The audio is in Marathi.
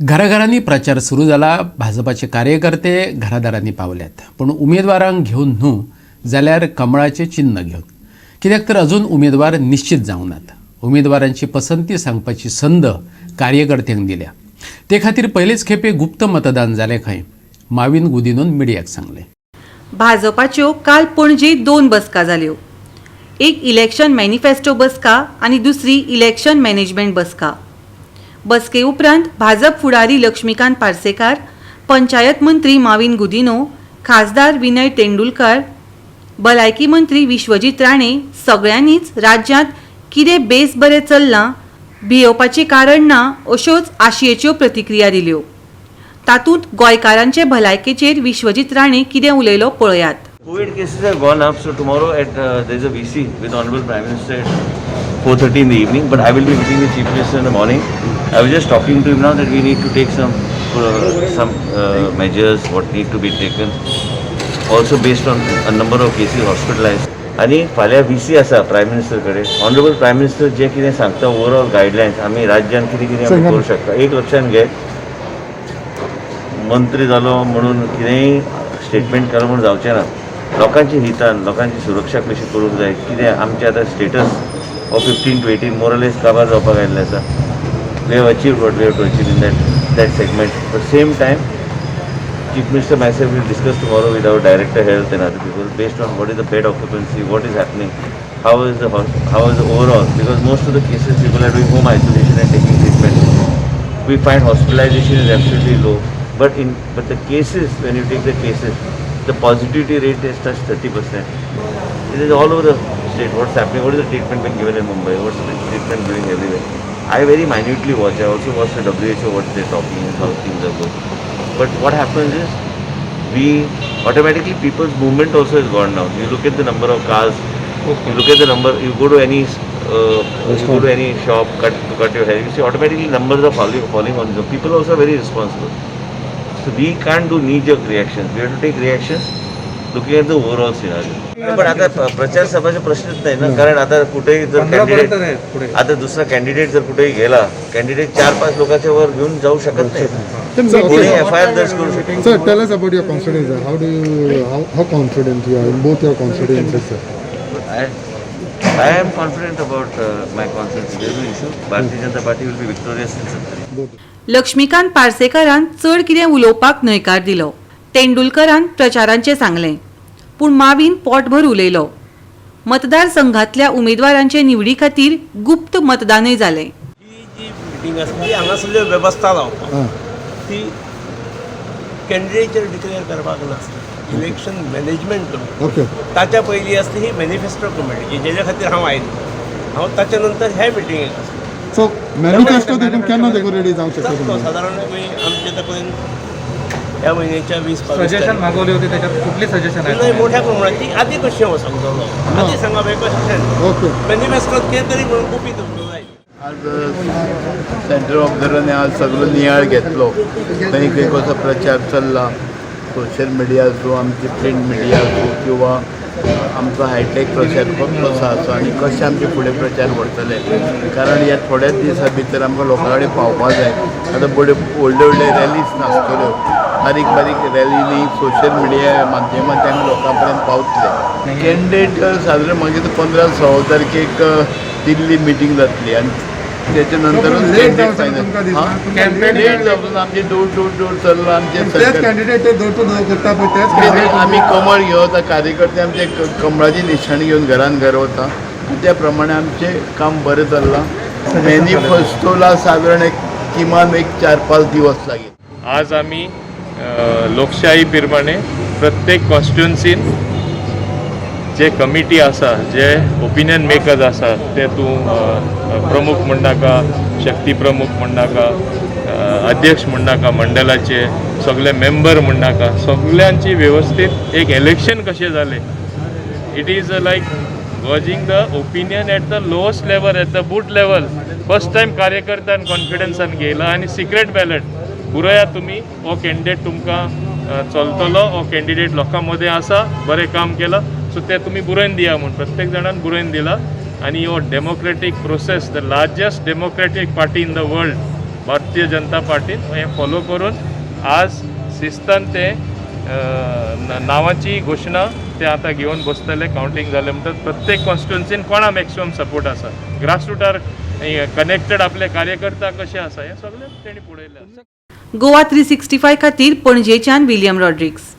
घराघरांनी प्रचार सुरू झाला. भाजपाचे कार्यकर्ते घरादारांनी पावल्यात, पण उमेदवारांक घेऊन न्हू जाल्यार कमळाचे चिन्ह घेऊन. कित्याक तर अजून उमेदवार निश्चित जावनात. उमेदवारांची पसंती सांगपाची संद कार्यकर्त्यांक दिल्या. ते खातीर पयलेच खेपे गुप्त मतदान जालें खंय माविन गुदिनोन मिडियाक सांगलें. भाजपाच्यो काल पणजे 2 बसका जाल्यो. एक इलेक्शन मॅनिफेस्टो बसका आनी दुसरी इलेक्शन मॅनेजमेंट बसका. बसके उपरांत भाजप फुडारी लक्ष्मीकांत पार्सेकार, पंचायत मंत्री माविन गुदिनो, खासदार विनय तेंडुलकार, भलायकी मंत्री विश्वजीत राणे सगळ्यांनीच राज्यांत कितें बेस बरें चल्लां, भियेवपाचें कारण ना अश्योच आशयेच्यो प्रतिक्रिया दिल्यो. तातूंत गोंयकारांचे भलायकेचेर विश्वजीत राणे कितें उलयलो पळयात. COVID cases have gone up, so tomorrow there is a VC with Honorable Prime Minister at 4:30 in the evening. But I will be meeting the Chief Minister in the morning. I was just talking to him now that we need to take some measures what need to be taken. Also based on a number of cases hospitalized. आणि फाल्यां VC आसा प्रायम मिनिस्टर कडेन. ऑनरेबल प्रायम मिनिस्टर जे कितें सांगता ओवरऑल गायडलायन्स आमी राज्यान कितें कितें आमी करूं शकता. एक लक्षात घे, मंत्री जालो म्हणून कितेंय स्टेटमेंट केलो म्हणून जावचें ना. लोकांच्या हितान लोकांची सुरक्षा कशी करूंक जाय. कितें आमचें आतां स्टेटस हो 15 to 18 मोरलेस काबार जावपाक आयिल्लें आसा. We have achieved what we have to achieve in that segment. At the same time, Chief Minister myself will discuss tomorrow with our Director Health and other people based on what is the bed occupancy, what is happening, how is the overall, because most of the cases people are doing home isolation and taking treatment. We find hospitalization is absolutely low, but the cases, when you take the cases, the positivity rate is touched 30%. It is all over the state. What's happening? What is the treatment being given in Mumbai? What's the treatment doing everywhere? I very minutely watch. I also watch the WHO, what they're talking and how things are going. But what happens is, people's movement also has gone down. You look at the number of cars, you look at the number, you go to any shop to cut your hair, you see automatically numbers are falling on them. People also are very responsible. So we can't do knee-jerk reactions. We have to take reactions looking at the overall scenario. पण आता प्रचार सभाचा प्रश्नच नाही ना, कारण आता कुठेही जर कॅन्डिडेट आता दुसरा कॅन्डिडेट जर कुठेही गेला, कॅन्डिडेट 4-5 लोकांच्या वर घेऊन जाऊ शकत नाही. पुढे FIR दर्ज करू शकतो. Sir, tell us about your confidence. How confident you are in both your confidences, sir? I am confident about my confidence. There is no issue. Bharatiya Janata Party will be victorious in Sattari. Laxmikant पार्सेकारान चड कितें उलोवपाक न्हयकार दिलो. तेंडुलकरान प्रचारांचें सांगलें, पूण माविन पोटभर उलयलो. मतदारसंघातल्या उमेदवारांचे निवडी खातीर गुप्त मतदानय जालें. ही जी मिटींग आसता ती हांगासरल्यो वेवस्था जावपाक, ती कॅन्डिडेट डिक्लेअर करपाक नासता. इलेक्शन मॅनेजमेंट कमिटी ताच्या पयलीं आसता ही मॅनिफेस्टो कमिटी, जेच्या खातीर हांव आयिल्लो. हांव ताच्या नंतर हे मिटींगेक आसलो. सो मॅनिफेस्टो देखून केन्ना देखून रेडी जावंक शकता? साधारण आमचे तकलेन ह्या म्हयन्याच्या 20-22 सजेशन मागवली होती, त्याच्यात कुठली सजेशन आहे? नाही, मोठ्या प्रमाणात ती आधी कशें वचोंक जालो, आधी सांगप हे कशें मॅनिफेस्टोत कितें तरी म्हणून गुपीत उरलो जाय. आज सेंट्रल ऑब्झर्वरांनी आज सगळो नियाळ घेतलो. खंय खंय कसो प्रचार चल्ला, सोशल मिडिया आसूं, आमची प्रिंट मिडिया आसूं, किंवा आमचो हायटेक प्रचार कसो आसा आनी कशें आमचे फुडें प्रचार व्हरतले. कारण ह्या थोड्याच दिसा भितर आमकां लोकां कडेन पावपाक जाय. आतां व्हडले रॅलीज नासतल्यो, बारीक रॅलीनी सोशल मिडिया माध्यमांतल्यान आमी लोकां पर्यंत पावतले. कॅन्डिडेट सादारण मागीर 15-16 तारखेक दिल्ली मिटींग जातली आनी त्याच्या नंतरूच कॅन्डिडेट फायनल. कॅन्डिडेट जावन आमचे डोर टू डोर चल्ला. आमचे कॅन्डिडेट डोर टू डोर करता पळय तेच आमी कमळ घेवता, कार्यकर्ते आमचे कमळाची निशाणी घेवन घरान घर वता आनी त्या प्रमाणे आमचें काम बरें चल्लां. मॅनिफेस्टोला सादारण किमान 4-5 दिवस लागेल. आज आम्ही लोकशाही प्रमाणे प्रत्येक कॉन्स्टिट्युन्सीन जे कमिटी आसा, जे ओपिनियन मेकर्स आसा, ते तूं प्रमुख म्हणनाका, शक्ती प्रमुख म्हणनाका, अध्यक्ष म्हणनाका, मंडलाचे सगळे मेंबर म्हणनाका, सगळ्यांची व्यवस्थित एक इलेक्शन कशें जालें. It is like gauging the opinion at the lowest level, at the booth level. First time कार्यकर्त्यान कॉन्फिडन्सान घेयला आनी सिक्रेट बॅलेट पुरया तुमी हो कॅन्डिडेट तुमकां चलतलो, हो कॅन्डिडेट लोकां मदें आसा, बरें काम केलां, सो ते तुमी बरोवन दिया म्हणून प्रत्येक जाणान बरोवन दिला. आनी हो democratic process, the largest democratic party in the world, Bharatiya Janata पार्टीन हें फॉलो करून आज शिस्तान ते नांवाची घोशणा ते आतां घेवन बसतले. कावंटींग जालें म्हणटच प्रत्येक कॉन्स्टिट्युन्सीन कोणा मॅक्सिमम सपोर्ट आसा, ग्रासरूटार कनेक्टेड आपले कार्यकर्ता कशे आसा हें सगळें तेणी पळयलें. गोवा 365 खातीर पणजेच्यान विलियम रॉड्रिक्स.